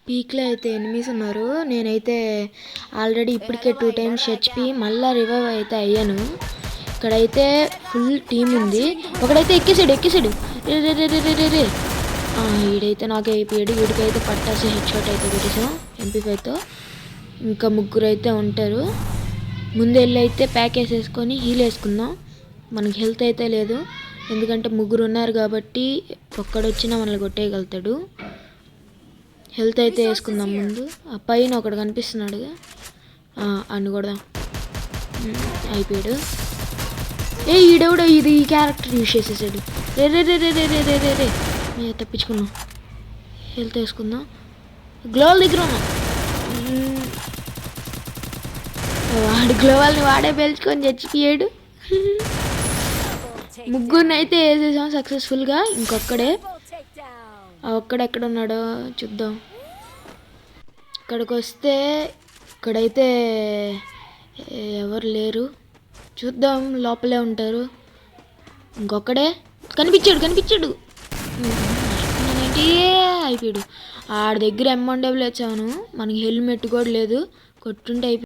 పీక్లో అయితే ఎనిమిస్ ఉన్నారు. నేనైతే ఆల్రెడీ ఇప్పటికే 2 times హెచ్పి మళ్ళీ రివైవ్ అయితే అయ్యాను. ఇక్కడైతే ఫుల్ టీం ఉంది. ఒకడైతే ఎక్కేసాడు. రే. ఈడైతే నాకే అయిపోయాడు. వీడికైతే పట్టాసి హెడ్ షాట్ అయితే పెట్టేసాం MP5తో. ఇంకా ముగ్గురు అయితే ఉంటారు. ముందు వెళ్ళి అయితే ప్యాక్ వేసేసుకొని హీల్ వేసుకుందాం. మనకి హెల్త్ అయితే లేదు, ఎందుకంటే ముగ్గురు ఉన్నారు కాబట్టి ఒక్కడొచ్చినా మనల్ని కొట్టేయగలుగుతాడు. హెల్త్ అయితే వేసుకుందాం ముందు. ఆ పైన ఒకడు కనిపిస్తున్నాడుగా, అన్ను కొడదాం. అయిపోయాడు. ఈడెవడో ఈ క్యారెక్టర్ యూజ్ చేసేసాడు. రే తప్పించుకున్నాం. హెల్త్ వేసుకుందాం. గ్లోవల్ దగ్గర ఉన్నాం. వాడు గ్లోవల్ని వాడే పేల్చుకొని చచ్చిపోయాడు. ముగ్గురిని అయితే వేసేసాం సక్సెస్ఫుల్గా. ఇంకొక్కడే, ఒక్కడెక్కడున్నాడో చూద్దాం. ఇక్కడికి వస్తే ఇక్కడైతే ఎవరు లేరు, చూద్దాం. లోపలే ఉంటారు. ఇంకొక్కడే కనిపించాడు. అయిపోయాడు. ఆడి దగ్గర M1W వచ్చాను. మనకి హెల్మెట్ కూడా లేదు, కొట్టుంటే అయిపోయి